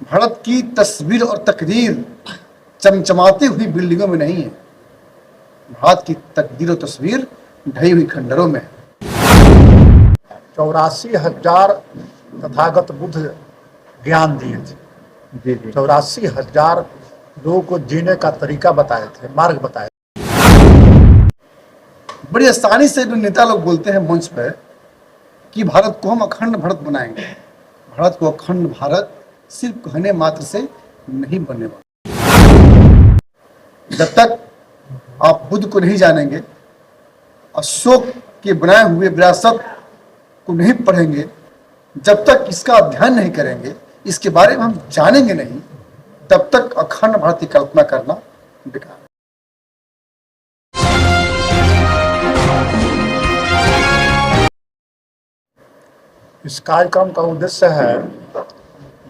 भारत की तस्वीर और तकदीर चमचमाती हुई बिल्डिंगों में नहीं है। भारत की तकदीर और तस्वीर ढही हुई खंडरों में है। 84,000 तथागत बुद्ध ज्ञान दिए थे। 84,000 लोगों को जीने का तरीका बताए थे, मार्ग बताए। बड़ी आसानी से जो नेता लोग बोलते हैं मंच पर कि भारत को हम अखंड भारत बनाएंगे। भारत को अखंड भारत सिर्फ कहने मात्र से नहीं बनने वाला। जब तक आप बुद्ध को नहीं जानेंगे, अशोक के बनाए हुए विरासत को नहीं पढ़ेंगे, जब तक इसका अध्ययन नहीं करेंगे, इसके बारे में हम जानेंगे नहीं, तब तक अखंड भारत की कल्पना करना बेकार है। इस कार्यक्रम का उद्देश्य है,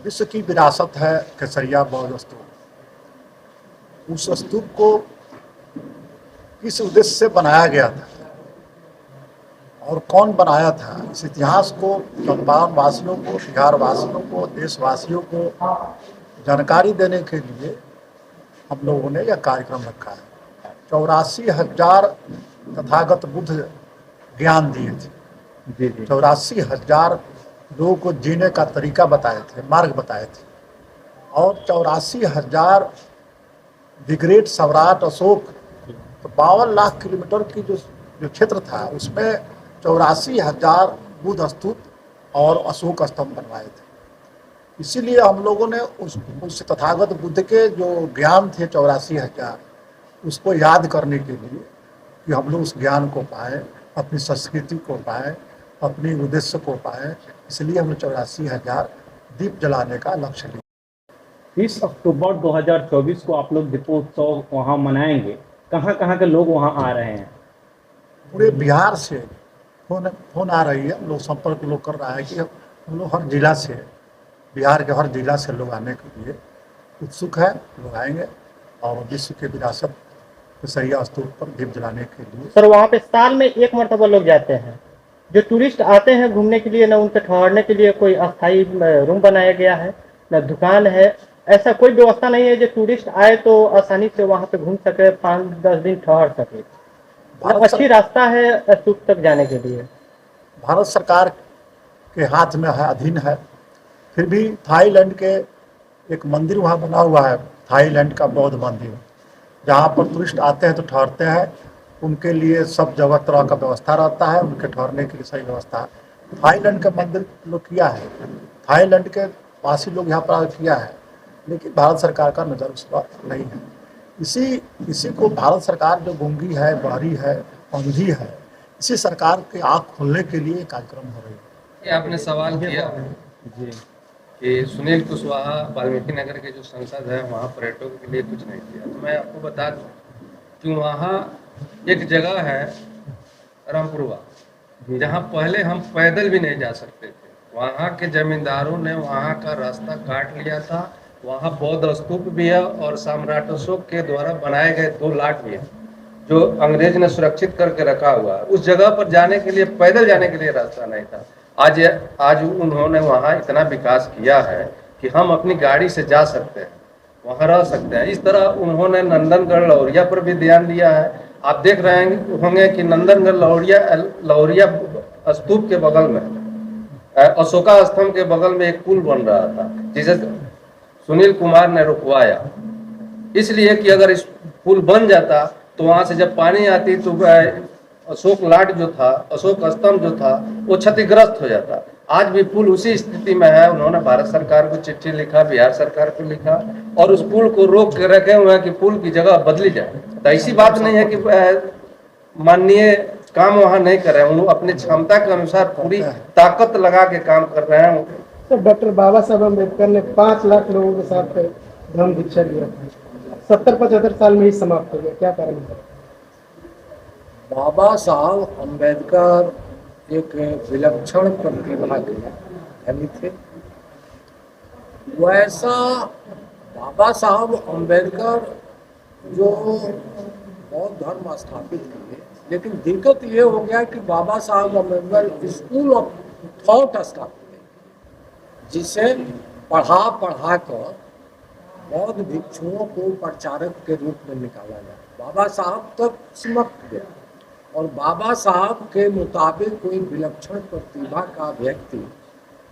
विश्व की विरासत है केसरिया बौद्ध स्तूप। उस स्तूप को किस उद्देश्य से बनाया गया था और कौन बनाया था, इस इतिहास को चंपारण वासियों को, बिहार वासियों को, देशवासियों को जानकारी देने के लिए हम लोगों ने यह कार्यक्रम रखा है। 84,000 तथागत बुद्ध ज्ञान दिए थे। 84,000 लोगों को जीने का तरीका बताए थे, मार्ग बताए थे। और 84,000 द ग्रेट सम्राट अशोक, तो 52 लाख किलोमीटर की जो क्षेत्र था, उसमें 84,000 बुद्ध स्तूप और अशोक स्तंभ बनवाए थे। इसीलिए हम लोगों ने उस तथागत बुद्ध के जो ज्ञान थे 84,000, उसको याद करने के लिए कि हम लोग उस ज्ञान को पाए, अपनी संस्कृति को पाए, अपने उद्देश्य को पाए, इसलिए हमने 84,000 दीप जलाने का लक्ष्य लिया। 30 अक्टूबर 2024 को आप लोग दीपोत्सव वहाँ मनाएंगे। कहाँ कहाँ के लोग वहाँ आ रहे हैं? पूरे बिहार से फोन आ रही है, लोग संपर्क लोग कर रहा है कि हम लोग हर जिला से, बिहार के हर जिला से लोग आने के लिए उत्सुक है। लोग आएंगे और विश्व के विरासत केसरिया स्तूप पर दीप जलाने के लिए। सर, वहाँ पे साल में एक मरतबा लोग जाते हैं। जो टूरिस्ट आते हैं घूमने के लिए, न उनके ठहरने के लिए कोई अस्थायी रूम बनाया गया है, न दुकान है। ऐसा कोई व्यवस्था नहीं है जो टूरिस्ट आए तो आसानी से वहाँ पे घूम सके, 5-10 दिन ठहर सके। अच्छी रास्ता है स्तूप तक जाने के लिए। भारत सरकार के हाथ में है, अधीन है। फिर भी थाईलैंड के एक मंदिर वहाँ बना हुआ है, थाईलैंड का बौद्ध मंदिर, जहाँ पर टूरिस्ट आते हैं तो ठहरते हैं। उनके लिए सब जगह तरह का व्यवस्था रहता है, उनके ठहरने के लिए सही व्यवस्था है। थाईलैंड का मंदिर लोग किया है, थाईलैंड के वासी लोग यहाँ पर किया है, लेकिन भारत सरकार का नज़र उस पर नहीं है। इसी को भारत सरकार जो गूंगी है, बहरी है, अंधी है, इसी सरकार के आँख खोलने के लिए कार्यक्रम हो रही है। आपने सवाल किया कि सुनील कुशवाहा वाल्मीकि नगर के जो सांसद है वहाँ पर्यटकों के लिए कुछ नहीं किया। तो मैं आपको बता दूं कि वहाँ एक जगह है रामपुरवा, जहाँ पहले हम पैदल भी नहीं जा सकते थे। वहाँ के जमींदारों ने वहाँ का रास्ता काट लिया था। वहाँ बौद्ध स्तूप भी है और सम्राट अशोक के द्वारा बनाए गए 2 लाट भी है, जो अंग्रेज ने सुरक्षित करके रखा हुआ है। उस जगह पर जाने के लिए, पैदल जाने के लिए रास्ता नहीं था। आज उन्होंने वहाँ इतना विकास किया है कि हम अपनी गाड़ी से जा सकते हैं, वहाँ रह सकते हैं। इस तरह उन्होंने नंदनगढ़ लौरिया पर भी ध्यान दिया है। आप देख रहे होंगे कि नंदनगढ़ लौरिया स्तूप के बगल में, अशोका स्तंभ के बगल में एक पुल बन रहा था, जिसे सुनील कुमार ने रुकवाया, इसलिए कि अगर इस पुल बन जाता तो वहाँ से जब पानी आती तो अशोक लाट जो था, अशोक स्तंभ जो था, वो क्षतिग्रस्त हो जाता। आज भी पुल उसी स्थिति में है। उन्होंने भारत सरकार को चिट्ठी लिखा, बिहार सरकार को लिखा, और उस पुल को रोक के रखे हुए हैं कि पुल की जगह बदली जाए। तो ऐसी बात नहीं है कि माननीय काम वहाँ नहीं कर रहे हैं, वो अपनी क्षमता के अनुसार पूरी ताकत लगा के काम कर रहे हैं। तो डॉक्टर बाबा साहब अम्बेडकर ने 5 लाख लोगों के साथ धर्म दीक्षा लिया था, 70-75 साल में ही समाप्त हो गया। क्या कारण है? बाबा साहब अम्बेडकर एक विलक्षण प्रतिभा के धनी थे। वैसा बाबा साहब अम्बेडकर जो बौद्ध धर्म स्थापित किए, लेकिन दिक्कत ये हो गया कि बाबा Saheb Ambedkar school of thought स्थापित किए, जिसे पढ़ा कर बौद्ध भिक्षुओं को प्रचारक के रूप में निकाला जाए। बाबा साहब तक सिमट गया और बाबा साहब के मुताबिक कोई विलक्षण प्रतिभा का व्यक्ति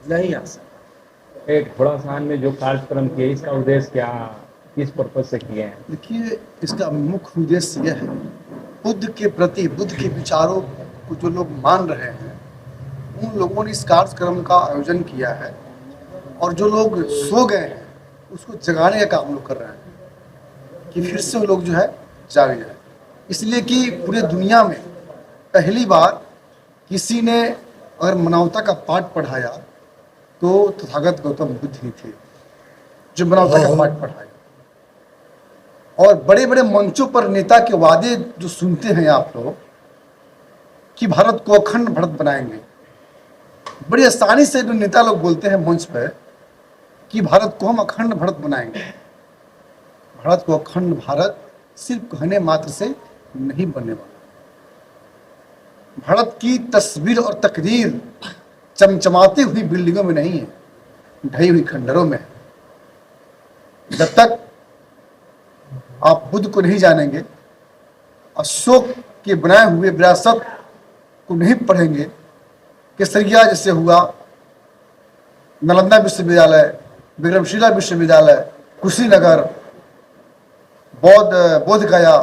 नहीं आ सकता। एक घोड़ासान में जो कार्यक्रम किए, इसका उद्देश्य क्या, किस पर्पज से किए हैं? देखिए, इसका मुख्य उद्देश्य यह है, बुद्ध के प्रति, बुद्ध के विचारों को जो लोग मान रहे हैं उन लोगों ने इस कार्यक्रम का आयोजन किया है, और जो लोग सो गए हैं उसको जगाने का काम लोग कर रहे हैं कि फिर से वो लोग जो है जाग जाए। इसलिए कि पूरे दुनिया में पहली बार किसी ने अगर मानवता का पाठ पढ़ाया तो तथागत गौतम बुद्ध ही थे जो मानवता का पाठ पढ़ाया। और बड़े बड़े मंचों पर नेता के वादे जो सुनते हैं आप लोग कि भारत को अखंड भारत बनाएंगे, बड़ी आसानी से जो नेता लोग बोलते हैं मंच पर कि भारत को हम अखंड भारत बनाएंगे। भारत को अखंड भारत सिर्फ कहने मात्र से नहीं बनने वाला। भारत की तस्वीर और तकदीर चमचमाती हुई बिल्डिंगों में नहीं है, ढही हुई खंडरों में है। जब तक आप बुद्ध को नहीं जानेंगे, अशोक के बनाए हुए विरासत को नहीं पढ़ेंगे, केसरिया जैसे हुआ, नालंदा विश्वविद्यालय, विक्रमशिला विश्वविद्यालय, कुशीनगर, बोध गया,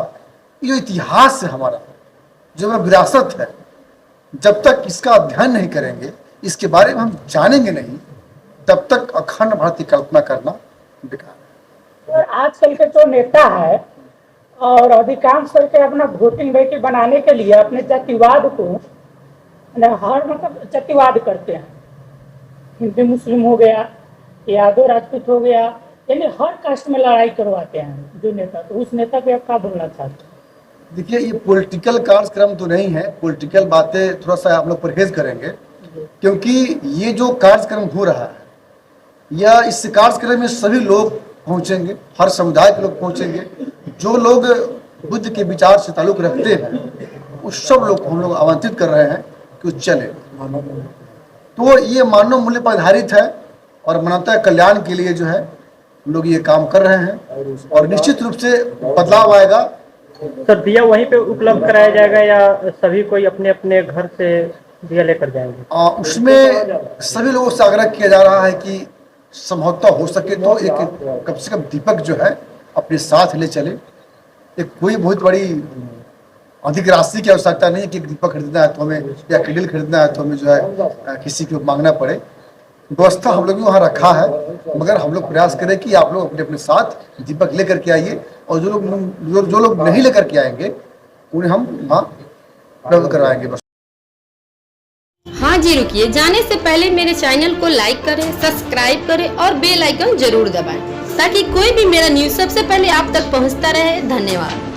ये इतिहास है हमारा, जो हमारा विरासत है, जब तक इसका अध्ययन नहीं करेंगे, इसके बारे में हम जानेंगे नहीं, तब तक अखंड भारत की कल्पना करना बेकार है। आजकल के जो नेता है और अधिकांश करके अपना वोटिंग बेटी बनाने के लिए अपने जातिवाद को हर मतलब जातिवाद करते हैं। हिंदू मुस्लिम हो गया, यादव राजपूत हो गया, यानी हर कास्ट में लड़ाई करवाते हैं जो नेता। तो उस नेता पे आप क्या बोलना चाहते हैं? देखिए, ये पॉलिटिकल कार्यक्रम तो नहीं है, पॉलिटिकल बातें थोड़ा सा आप लोग परहेज करेंगे, क्योंकि ये जो कार्यक्रम हो रहा है या इस कार्यक्रम में सभी लोग पहुंचेंगे, हर समुदाय के लोग पहुंचेंगे। जो लोग बुद्ध के विचार से ताल्लुक रखते हैं उस सब लोग को हम लोग आमंत्रित कर रहे हैं कि वो चले। तो ये मानव मूल्य पर आधारित है और मानवता कल्याण के लिए जो है हम लोग ये काम कर रहे हैं, और निश्चित रूप से बदलाव आएगा। सर, दिया वहीं पे उपलब्ध कराया जाएगा या सभी कोई अपने अपने घर से दिया लेकर जाएंगे? उसमें सभी लोगों से आग्रह किया जा रहा है कि संभवतः हो सके तो एक कम से कम दीपक जो है अपने साथ ले चले। एक कोई बहुत बड़ी अधिक राशि की आवश्यकता नहीं है कि एक दीपक खरीदना है तो हमें, या कैंडल खरीदना है तो हमें जो है किसी को मांगना पड़े। व्यवस्था हम लोग भी वहाँ रखा है, मगर हम लोग प्रयास करें कि आप लोग अपने अपने साथ दीपक लेकर के आइए, और जो लोग नहीं लेकर के आएंगे उन्हें हम वहाँ उपलब्ध करवाएंगे। बस। हाँ जी, रुकिए, जाने से पहले मेरे चैनल को लाइक करें, सब्सक्राइब करें और बेल आइकन जरूर दबाएं ताकि कोई भी मेरा न्यूज़ सबसे पहले आप तक पहुंचता रहे। धन्यवाद।